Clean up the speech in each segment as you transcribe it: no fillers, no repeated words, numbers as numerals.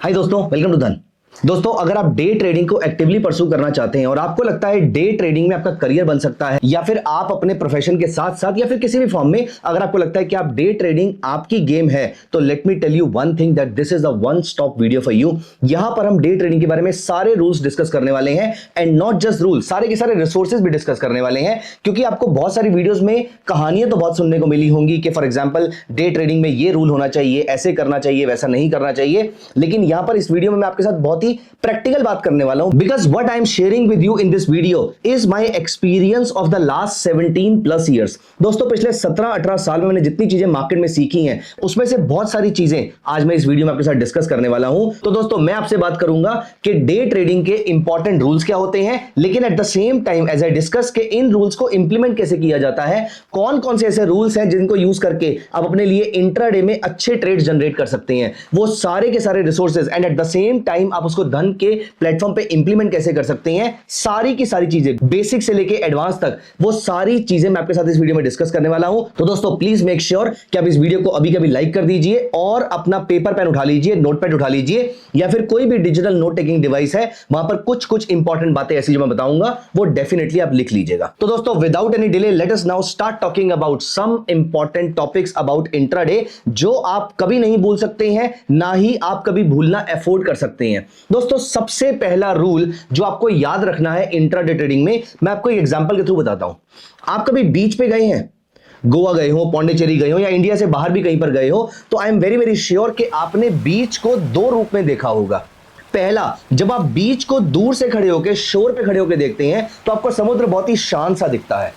हाय दोस्तों, welcome to धन। दोस्तों, अगर आप डे ट्रेडिंग को एक्टिवली परस्यू करना चाहते हैं और आपको लगता है डे ट्रेडिंग में आपका करियर बन सकता है, या फिर आप अपने प्रोफेशन के साथ साथ या फिर किसी भी फॉर्म में अगर आपको लगता है कि आप डे ट्रेडिंग आपकी गेम है, तो let me tell you one thing that this is a one stop video for you. यहां पर हम डे ट्रेडिंग के बारे में सारे रूल्स डिस्कस करने वाले हैं, एंड नॉट जस्ट रूल, सारे के सारे रिसोर्सेज भी डिस्कस करने वाले हैं। क्योंकि आपको बहुत सारी वीडियोस में कहानियां तो बहुत सुनने को मिली होंगी कि फॉर एग्जांपल डे ट्रेडिंग में ये रूल होना चाहिए, ऐसे करना चाहिए, वैसा नहीं करना चाहिए। लेकिन यहां पर इस वीडियो में मैं आपके साथ बहुत ही प्रैक्टिकल बात करने वाला हूं, because what I am sharing with you in this video is my experience of the last 17 plus years. दोस्तों, पिछले 17-18 साल में मैंने जितनी चीजें मार्केट में सीखी हैं, उसमें से बहुत सारी चीजें आज मैं इस वीडियो में आपके साथ डिस्कस करने वाला हूं। तो दोस्तों, मैं आपसे बात करूंगा कि डे ट्रेडिंग के इंपॉर्टेंट रूल्स क्या होते हैं, लेकिन at the same time as I discuss के इन रूल्स को इंप्लीमेंट कैसे किया जाता है, कौन कौन से ऐसे रूल्स हैं जिनको यूज करके आप अपने लिए इंट्राडे में अच्छे ट्रेड्स जनरेट कर सकते हैं, वो सारे के सारे resources, and eight the same time आप उसको धन के प्लेटफॉर्म पे इंप्लीमेंट कैसे कर सकते हैं। सारी की सारी चीजें बेसिक से लेके एडवांस तक, वो सारी चीजें मैं आपके साथ इस वीडियो में डिस्कस करने वाला हूं। तो दोस्तों, प्लीज मेक श्योर कि आप इस वीडियो को अभी कभी लाइक कर दीजिए और अपना पेपर पेन उठा लीजिए, नोटपैड उठा लीजिए, या फिर कोई भी डिजिटल नोट टेकिंग डिवाइस है, वहां पर कुछ कुछ इंपॉर्टेंट बातें ऐसी जो मैं बताऊंगा वो डेफिनेटली आप लिख लीजिएगा। तो दोस्तों, without any delay let us now start talking about some important topics about intraday, जो आप कभी नहीं भूल सकते हैं, ना ही आप कभी भूलना अफोर्ड कर सकते हैं। दोस्तों, सबसे पहला रूल जो आपको याद रखना है इंट्राडे ट्रेडिंग में, मैं आपको एक एग्जांपल के थ्रू बताता हूं। आप कभी बीच पे गए हैं, गोवा गए हो, पौंडीचेरी गए हो, या इंडिया से बाहर भी कहीं पर गए हो, तो I am very very sure कि आपने बीच को दो रूप में देखा होगा। पहला, जब आप बीच को दूर से खड़े होकर, शोर पे खड़े होकर देखते हैं, तो आपको समुद्र बहुत ही शांत सा दिखता है।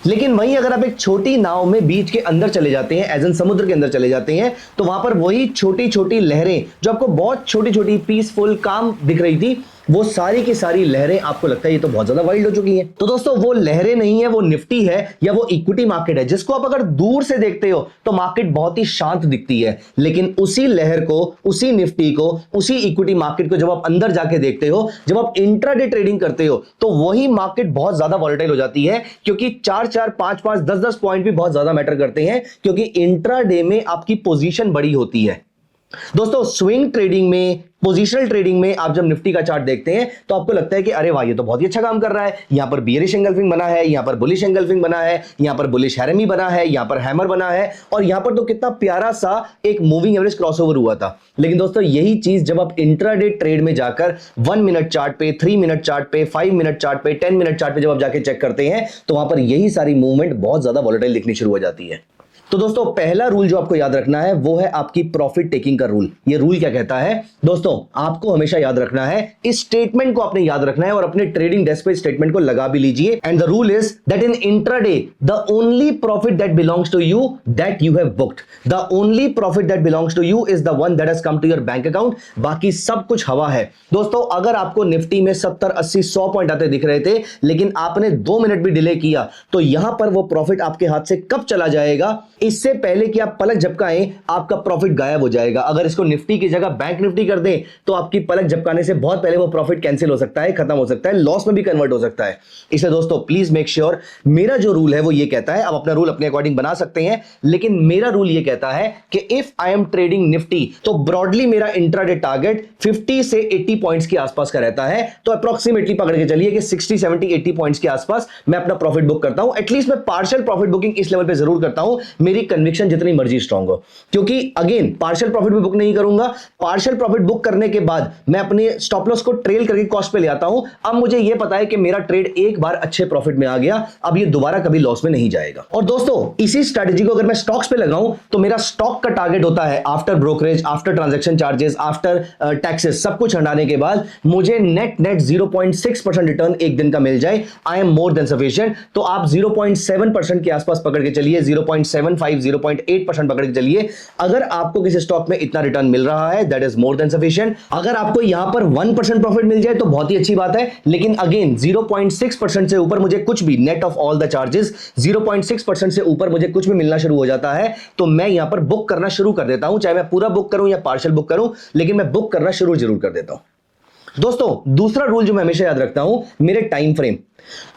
लेकिन वहीं अगर आप एक छोटी नाव में बीच के अंदर चले जाते हैं, एज इन समुद्र के अंदर चले जाते हैं, तो वहां पर वही छोटी छोटी लहरें जो आपको बहुत छोटी छोटी पीसफुल काम दिख रही थी, वो सारी की सारी लहरें आपको लगता है ये तो बहुत ज्यादा वाइल्ड हो चुकी हैं। तो दोस्तों, वो लहरें नहीं है, वो निफ्टी है या वो इक्विटी मार्केट है, जिसको आप अगर दूर से देखते हो तो मार्केट बहुत ही शांत दिखती है। लेकिन उसी लहर को, उसी निफ्टी को, उसी इक्विटी मार्केट को जब आप अंदर जाके देखते हो, जब आप इंट्राडे ट्रेडिंग करते हो, तो वही मार्केट बहुत ज्यादा वॉलेटाइल हो जाती है। क्योंकि 4-4, 5-5, 10-10 पॉइंट भी बहुत ज्यादा मैटर करते हैं, क्योंकि इंट्राडे में आपकी पोजीशन बड़ी होती है। दोस्तों, स्विंग ट्रेडिंग में, पोजिशनल ट्रेडिंग में आप जब निफ्टी का चार्ट देखते हैं तो आपको लगता है कि अरे वाह, ये तो बहुत ही अच्छा काम कर रहा है, यहां पर बियरिश एंगल्फिंग बना है, यहां पर बुलिश एंगल्फिंग बना है, यहां पर बुलिश हैरमी बना है, यहां पर हैमर बना है, और यहां पर तो कितना प्यारा सा एक मूविंग एवरेज क्रॉसओवर हुआ था। लेकिन दोस्तों, यही चीज जब आप इंट्राडे ट्रेड में जाकर 1 मिनट चार्ट पे, 3 मिनट चार्ट पे, 5 मिनट चार्ट पे, 10 मिनट चार्ट पे जब आप जाके चेक करते हैं, तो वहां पर यही सारी मूवमेंट बहुत ज्यादा वॉलेटाइल दिखनी शुरू हो जाती है। तो दोस्तों, पहला रूल जो आपको याद रखना है वो है आपकी प्रॉफिट टेकिंग का रूल। ये रूल क्या कहता है दोस्तों, आपको हमेशा याद रखना है, इस स्टेटमेंट को आपने याद रखना है और अपने ट्रेडिंग डेस्क पे स्टेटमेंट को लगा भी लीजिए। And the rule is that in intraday the only profit that belongs to you that you have booked, the only profit that belongs to you is the one that has come to your bank account. बाकी सब कुछ हवा है। दोस्तों, अगर आपको Nifty में 70, 80, 100 point आते दिख रहे थे, लेकिन आपने 2 मिनट भी डिले किया, तो यहां पर वो प्रॉफिट आपके हाथ से कब चला जाएगा, इससे पहले कि आप पलक झपकाएं, आपका प्रॉफिट गायब हो जाएगा। अगर इसको निफ्टी की जगह बैंक निफ्टी कर दें, तो आपकी पलक झपकाने से बहुत पहले वो प्रॉफिट कैंसिल हो सकता है, खत्म हो सकता है, लॉस में भी कन्वर्ट हो सकता है। इसलिए दोस्तों, प्लीज मेक श्योर, मेरा जो रूल है वो ये कहता है, आप अपना रूल अपने अकॉर्डिंग बना सकते हैं, लेकिन मेरा रूल ये कहता है कि if I am trading Nifty, तो ब्रॉडली मेरा इंट्राडे टारगेट 50 से 80 पॉइंट्स के आसपास का रहता है। तो अप्रोक्सीमेटली पकड़ के चलिए कि 60, 70, 80 पॉइंट्स के आसपास मैं अपना प्रॉफिट बुक करता हूं। एटलीस्ट मैं पार्शियल प्रॉफिट बुकिंग इस लेवल पे जरूर करता हूं, मेरी कन्विक्शन जितनी मर्जी स्ट्रांग हो। क्योंकि अगेन, पार्शियल प्रॉफिट भी बुक नहीं करूंगा, पार्शियल प्रॉफिट बुक करने के बाद मैं अपने स्टॉप लॉस को ट्रेल करके कॉस्ट पे ले आता हूं। अब मुझे यह पता है कि मेरा ट्रेड एक बार अच्छे प्रॉफिट में आ गया, अब ये दोबारा कभी लॉस में नहीं जाएगा। और दोस्तों, इसी स्ट्रेटजी को अगर मैं स्टॉक्स पे लगाऊं, तो मेरा स्टॉक का टारगेट होता है after brokerage, after transaction charges, after taxes, सब कुछ हटाने के बाद मुझे नेट 0.6% रिटर्न एक दिन का मिल जाए, I am more than sufficient. तो आप 0.7% के आसपास पकड़ के चलिए, 0.75, 0.8% पकड़ के चलिए। अगर आपको किसी स्टॉक में इतना रिटर्न मिल रहा है, that is more than sufficient. अगर आपको यहां पर 1% प्रॉफिट मिल जाए तो बहुत ही अच्छी बात है, लेकिन अगेन 0.6% से ऊपर मुझे कुछ भी, net of all the charges, 0.6% से ऊपर मुझे कुछ भी मिलना शुरू हो जाता है, तो मैं यहां पर बुक करना शुरू कर देता हूं। चाहे मैं पूरा बुक करूं या पार्शियल बुक करूं, लेकिन मैं बुक करना शुरू जरूर कर देता हूं। दोस्तों दूसरा रूल जो मैं हमेशा याद रखता हूं, मेरे टाइम फ्रेम।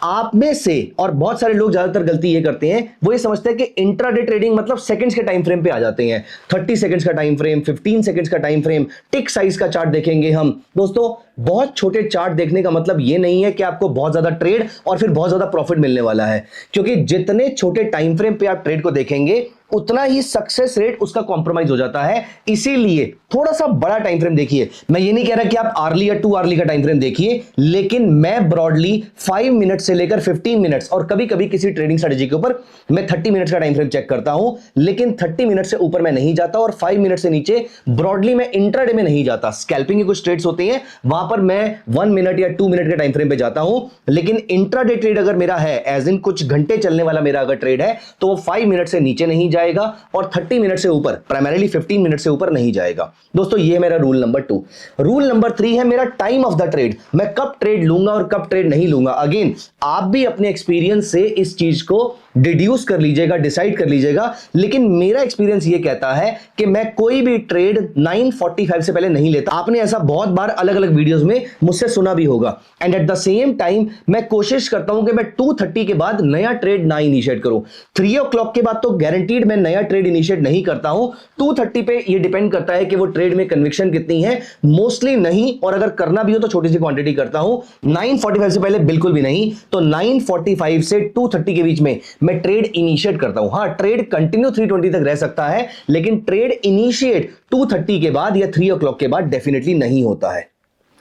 आप में से और बहुत सारे लोग ज्यादातर गलती ये करते हैं, वो ये समझते हैं कि इंट्राडे ट्रेडिंग मतलब सेकंड्स के टाइम फ्रेम पे आ जाते हैं। 30 सेकंड्स का टाइम फ्रेम, 15 सेकंड्स का टाइम फ्रेम, टिक साइज का चार्ट देखेंगे हम। दोस्तों बहुत छोटे चार्ट देखने का मतलब ये नहीं है कि आपको बहुत ज्यादा ट्रेड और फिर बहुत ज्यादा प्रॉफिट मिलने वाला है, क्योंकि जितने छोटे टाइम फ्रेम पे आप ट्रेड को देखेंगे उतना ही सक्सेस रेट उसका कॉम्प्रोमाइज हो जाता है। इसीलिए थोड़ा सा बड़ा टाइम फ्रेम देखिए। मैं ये नहीं कह रहा कि आप आर्ली या 2 आर्ली का टाइम फ्रेम देखिए, लेकिन मैं ब्रॉडली 5 मिनट से लेकर 15 मिनट्स और कभी कभी किसी ट्रेडिंग स्ट्रेटेजी के ऊपर मैं 30 मिनट्स का टाइम फ्रेम चेक करता हूं, लेकिन 30 मिनट से ऊपर मैं नहीं जाता और 5 मिनट से नीचे ब्रॉडली मैं इंट्राडे में नहीं जाता। स्कैल्पिंग के कुछ ट्रेड्स होते हैं, वहां पर मैं 1 मिनट या 2 मिनट के टाइम फ्रेम पे जाता हूं, लेकिन इंट्राडे ट्रेड अगर मेरा है, एज इन कुछ घंटे चलने वाला मेरा अगर ट्रेड है, तो वो 5 मिनट से नीचे नहीं जाएगा और 30 मिनट से ऊपर, प्राइमरीली 15 मिनट से ऊपर नहीं जाएगा। दोस्तों ये मेरा रूल नंबर 2। रूल नंबर 3 है मेरा टाइम ऑफ द ट्रेड। मैं कब ट्रेड लूंगा और कब ट्रेड नहीं लूंगा। अगेन आप भी अपने एक्सपीरियंस से इस चीज को डिड्यूस कर लीजिएगा, डिसाइड कर लीजिएगा, लेकिन मेरा एक्सपीरियंस ये कहता है कि मैं कोई भी ट्रेड 9:45 से पहले नहीं लेता। आपने ऐसा बहुत बार अलग अलग वीडियोस में मुझसे सुना भी होगा। And eight the same time मैं कोशिश करता हूं कि मैं 2:30 के बाद नया ट्रेड ना इनिशिएट करूं। 3 o'clock के बाद तो गारंटीड मैं नया ट्रेड इनिशिएट नहीं करता हूं। 2:30 पे ये डिपेंड करता है कि वो ट्रेड में कन्विक्शन कितनी है, मोस्टली नहीं, और अगर करना भी हो तो छोटी सी क्वांटिटी करता हूं। 9:45 से पहले बिल्कुल भी नहीं। तो 9:45 से 2:30 के बीच में मैं ट्रेड इनिशिएट करता हूं। हां, ट्रेड कंटिन्यू 3:20 तक रह सकता है, लेकिन ट्रेड इनिशिएट 2:30 के बाद या 3 o'clock के बाद डेफिनेटली नहीं होता है।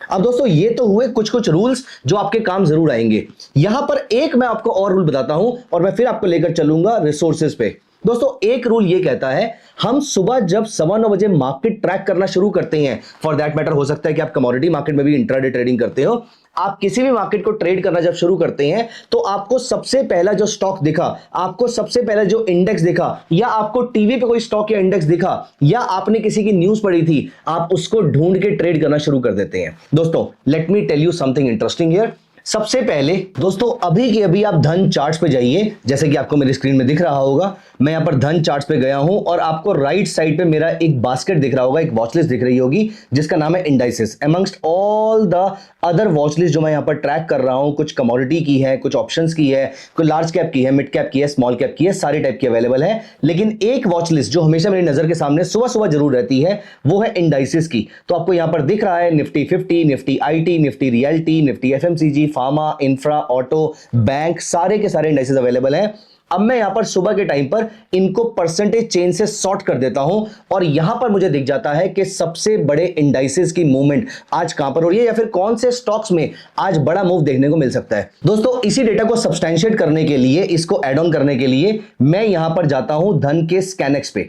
अब दोस्तों ये तो हुए कुछ कुछ रूल्स जो आपके काम जरूर आएंगे। यहां पर एक मैं आपको और रूल बताता हूं और मैं फिर आपको लेकर चलूंगा रिसोर्सेज पे। दोस्तों एक रूल ये कहता है, हम सुबह जब 9:15 बजे मार्केट ट्रैक करना शुरू करते हैं, फॉर दैट मैटर हो सकता है कि आप कमोडिटी मार्केट में भी इंट्राडे ट्रेडिंग करते हो, आप किसी भी मार्केट को ट्रेड करना जब शुरू करते हैं तो आपको सबसे पहला जो स्टॉक दिखा, आपको सबसे पहला जो इंडेक्स दिखा, या आपको टीवी पे कोई स्टॉक या इंडेक्स दिखा, या आपने किसी की न्यूज पढ़ी थी, आप उसको ढूंढ के ट्रेड करना शुरू कर देते हैं। दोस्तों let me tell you something interesting here. सबसे पहले दोस्तों अभी के अभी आप धन चार्ट्स पे जाइए, जैसे कि आपको मेरी स्क्रीन में दिख रहा होगा। मैं यहां पर धन चार्ट्स पे गया हूं और आपको राइट साइड पे मेरा एक बास्केट दिख रहा होगा, एक वॉच लिस्ट दिख रही होगी जिसका नाम है indices. Amongst all the other watch list जो मैं यहां पर ट्रैक कर रहा हूं, कुछ कमोडिटी की है, कुछ ऑप्शंस की है, कुछ लार्ज कैप की है, मिड कैप की है, स्मॉल कैप की है, सारी टाइप की अवेलेबल है। लेकिन एक वॉच लिस्ट जो हमेशा मेरी नजर के सामने सुबह सुबह जरूर रहती है, वो है इंडाइसेस की। तो आपको यहां पर दिख रहा है Nifty 50, Nifty IT, Nifty realty, Nifty FMCG, pharma, infra, auto, bank, सारे के सारे इंडाइसेस अवेलेबल हैं। अब मैं यहां पर सुबह के टाइम पर इनको परसेंटेज चेंज से सॉर्ट कर देता हूं और यहां पर मुझे दिख जाता है कि सबसे बड़े इंडाइसेस की मूवमेंट आज कहां पर हो रही है, या फिर कौन से स्टॉक्स में आज बड़ा मूव देखने को मिल सकता है। दोस्तों इसी डेटा को सब्सटैंशिएट करने के लिए, इसको ऐड ऑन करने के लिए मैं यहां पर जाता हूं धन के स्कैनएक्स पे।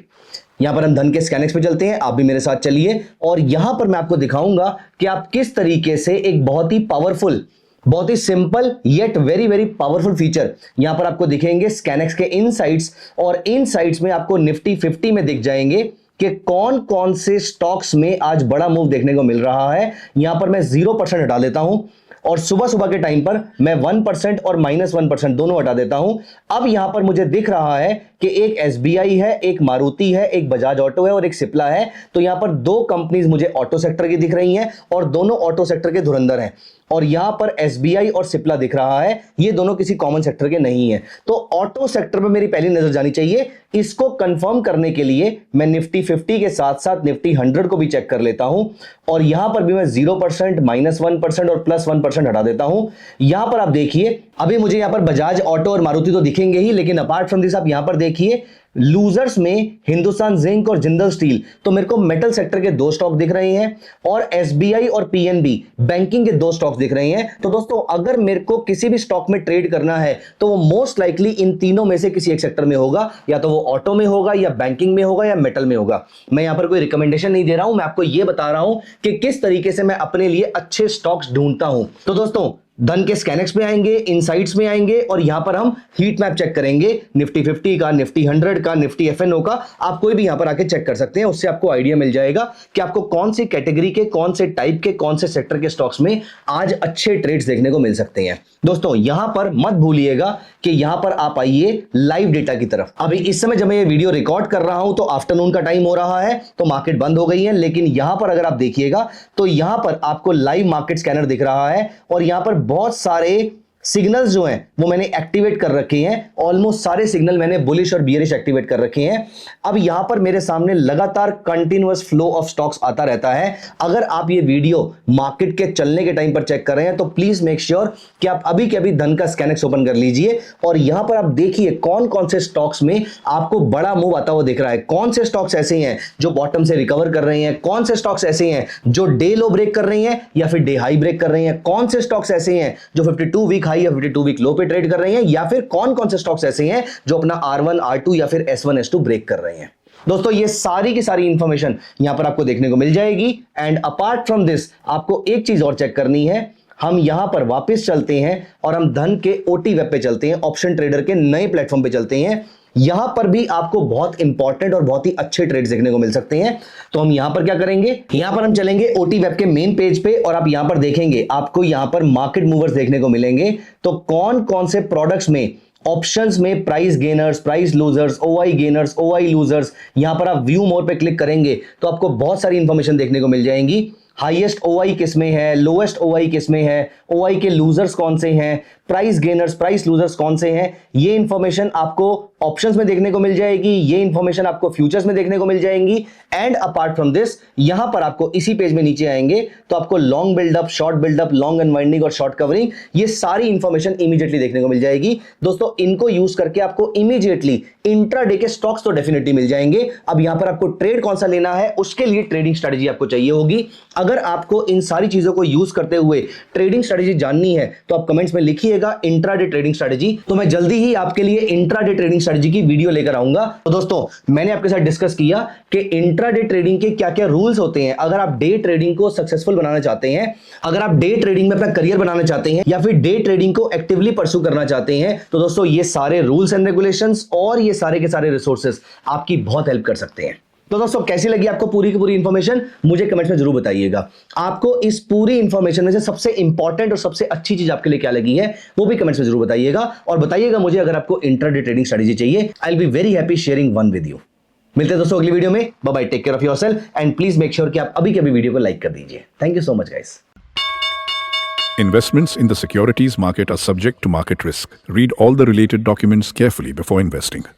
यहां पर हम धन के स्कैनएक्स पे चलते हैं, आप भी मेरे साथ चलिए और यहां पर मैं आपको दिखाऊंगा कि आप किस तरीके से एक बहुत ही पावरफुल, बहुत ही simple yet very very powerful feature यहां पर आपको दिखेंगे स्कैनएक्स के इनसाइट्स, और इनसाइट्स में आपको निफ्टी 50 में दिख जाएंगे कि कौन कौन से स्टॉक्स में आज बड़ा मूव देखने को मिल रहा है। यहां पर मैं 0% हटा देता हूं और सुबह सुबह के टाइम पर मैं 1% और -1% दोनों हटा देता हूं। अब यहां पर मुझे दिख रहा है कि एक एसबीआई है, एक मारुति है, एक बजाज ऑटो है और एक सिप्ला है। तो यहां पर 2 कंपनीज मुझे ऑटो सेक्टर की दिख रही हैं और दोनों ऑटो सेक्टर के धुरंधर हैं। और यहां पर एसबीआई और सिप्ला दिख रहा है, ये दोनों किसी कॉमन सेक्टर के नहीं है। तो ऑटो सेक्टर पर मेरी पहली नजर जानी चाहिए। इसको कंफर्म करने के लिए मैं निफ्टी 50 के साथ साथ निफ्टी 100 को भी चेक कर लेता हूं और यहां पर भी मैं 0%, -1% और +1% हटा देता हूं। यहां पर आप देखिए, अभी मुझे यहां पर बजाज ऑटो और मारुति तो दिखेंगे ही, लेकिन अपार्ट फ्रॉम दिस आप यहां पर देखिए लूजर्स में हिंदुस्तान जिंक और जिंदल स्टील, तो मेरे को मेटल सेक्टर के 2 स्टॉक दिख रहे हैं और एसबीआई और पीएनबी बैंकिंग के 2 स्टॉक्स दिख रहे हैं। तो दोस्तों अगर मेरे को किसी भी स्टॉक में ट्रेड करना है तो वो मोस्ट लाइकली इन तीनों में से किसी एक सेक्टर में होगा, या तो वो ऑटो में होगा, या बैंकिंग में होगा, या मेटल में होगा। मैं यहां पर कोई रिकमेंडेशन नहीं दे रहा हूं, मैं आपको यह बता रहा हूं कि किस तरीके से मैं अपने लिए अच्छे स्टॉक्स ढूंढता हूं। तो दोस्तों धन के स्कैनेक्स में आएंगे, इनसाइट्स में आएंगे और यहां पर हम हीट मैप चेक करेंगे निफ्टी 50 का, निफ्टी 100 का, निफ्टी एफएनओ का। आप कोई भी यहां पर आके चेक कर सकते हैं, उससे आपको आइडिया मिल जाएगा कि आपको कौन सी कैटेगरी के, कौन से टाइप के, कौन से सेक्टर के स्टॉक्स में आज अच्छे ट्रेड्स देखने को मिल सकते हैं। दोस्तों यहां पर मत भूलिएगा कि यहां पर आप आइए लाइव डेटा की तरफ। अभी इस समय जब मैं ये वीडियो रिकॉर्ड कर रहा हूं तो आफ्टरनून का टाइम हो रहा है, तो मार्केट बंद हो गई है, लेकिन यहां पर अगर आप देखिएगा तो यहां पर आपको लाइव मार्केट स्कैनर दिख रहा है और यहां पर बहुत सारे सिग्नल्स जो हैं वो मैंने एक्टिवेट कर रखे हैं। ऑलमोस्ट सारे सिग्नल मैंने बुलिश और बियरिश एक्टिवेट कर रखे हैं। अब यहां पर मेरे सामने लगातार कंटिन्यूअस फ्लो ऑफ स्टॉक्स आता रहता है। अगर आप ये वीडियो मार्केट के चलने के टाइम पर चेक कर रहे हैं तो प्लीज मेक श्योर कि आप अभी के अभी धन का स्कैनेक्स ओपन कर लीजिए और यहां पर आप देखिए कौन कौन से स्टॉक्स में आपको बड़ा मूव आता हुआ दिख रहा है, कौन से स्टॉक्स ऐसे हैं जो बॉटम से रिकवर कर रहे हैं, कौन से स्टॉक्स ऐसे हैं जो डे लो ब्रेक कर रही हैं या फिर डे हाई ब्रेक कर रहे हैं, कौन से स्टॉक्स ऐसे हैं जो 52 वीक हाई या 52 वीक लो पे ट्रेड कर रहे हैं, या फिर कौन कौन से स्टॉक्स ऐसे हैं जो अपना R1 R2 या फिर S1 S2 ब्रेक कर रहे हैं। दोस्तों ये सारी की सारी इंफॉर्मेशन यहां पर आपको देखने को मिल जाएगी। एंड अपार्ट फ्रॉम दिस आपको एक चीज और चेक करनी है। हम यहां पर वापस चलते हैं और हम धन के ओटी वेब पे चलते हैं, ऑप्शन ट्रेडर के नए प्लेटफॉर्म पे चलते हैं। यहां पर भी आपको बहुत इंपॉर्टेंट और बहुत ही अच्छे ट्रेड्स देखने को मिल सकते हैं। तो हम यहां पर क्या करेंगे, यहां पर हम चलेंगे ओटी वेब के मेन पेज पे और आप यहां पर देखेंगे आपको यहां पर मार्केट मूवर्स देखने को मिलेंगे। तो कौन कौन से प्रोडक्ट्स में, ऑप्शंस में price gainers, price losers, OI gainers, OI losers, यहां पर आप व्यू मोर पे क्लिक करेंगे तो आपको बहुत सारी इंफॉर्मेशन देखने को मिल जाएंगी। हाईएस्ट ओआई किस में है, लोएस्ट ओआई किस में है, ओआई के लूजर्स कौन से हैं, प्राइस गेनर्स, प्राइस लूजर्स कौन से हैं, ये इंफॉर्मेशन आपको ऑप्शंस में देखने को मिल जाएगी, ये इंफॉर्मेशन आपको फ्यूचर्स में देखने को मिल जाएंगी। एंड अपार्ट फ्रॉम दिस यहां पर आपको इसी पेज में नीचे आएंगे तो आपको long buildup, short buildup, long unwinding और शॉर्ट कवरिंग, ये सारी इंफॉर्मेशन इमीडिएटली देखने को मिल जाएगी। दोस्तों इनको यूज करके आपको इमीडिएटली इंट्राडे के स्टॉक्स तो डेफिनेटली मिल जाएंगे। अब यहां पर आपको ट्रेड कौन सा लेना है उसके लिए ट्रेडिंग स्ट्रेटजी आपको चाहिए होगी। अगर आपको इन सारी चीजों को यूज करते हुए ट्रेडिंग स्ट्रेटजी जाननी है तो आप कमेंट्स में लिखिएगा इंट्राडे ट्रेडिंग स्ट्रेटजी, तो मैं जल्दी ही आपके लिए इंट्राडे ट्रेडिंग स्ट्रेटजी की वीडियो लेकर आऊंगा। तो दोस्तों मैंने आपके साथ डिस्कस किया कि इंट्राडे ट्रेडिंग के क्या क्या रूल्स होते हैं। अगर आप डे ट्रेडिंग को सक्सेसफुल बनाना चाहते हैं, अगर आप डे ट्रेडिंग में अपना करियर बनाना चाहते हैं या फिर डे ट्रेडिंग को एक्टिवली परस्यू करना चाहते हैं, तो दोस्तों ये सारे रूल्स एंड रेगुलेशंस और ये सारे के सारे रिसोर्सेज आपकी बहुत हेल्प कर सकते हैं। तो दोस्तों कैसी लगी आपको पूरी की पूरी इंफॉर्मेशन, मुझे कमेंट्स में जरूर बताइएगा। आपको इस पूरी इंफॉर्मेशन में से सबसे इंपॉर्टेंट और सबसे अच्छी चीज आपके लिए क्या लगी है वो भी कमेंट्स में जरूर बताइएगा। और बताइएगा मुझे अगर आपको इंट्राडे ट्रेडिंग स्ट्रेटजी चाहिए, I will be very happy sharing one with you. मिलते हैं दोस्तों अगली वीडियो में। Bye bye, take care of yourself and please make sure कि आप अभी के अभी वीडियो को लाइक कर दीजिए। Thank you so much guys. Investments in the securities market are subject to market risk. Read all the related documents carefully before investing.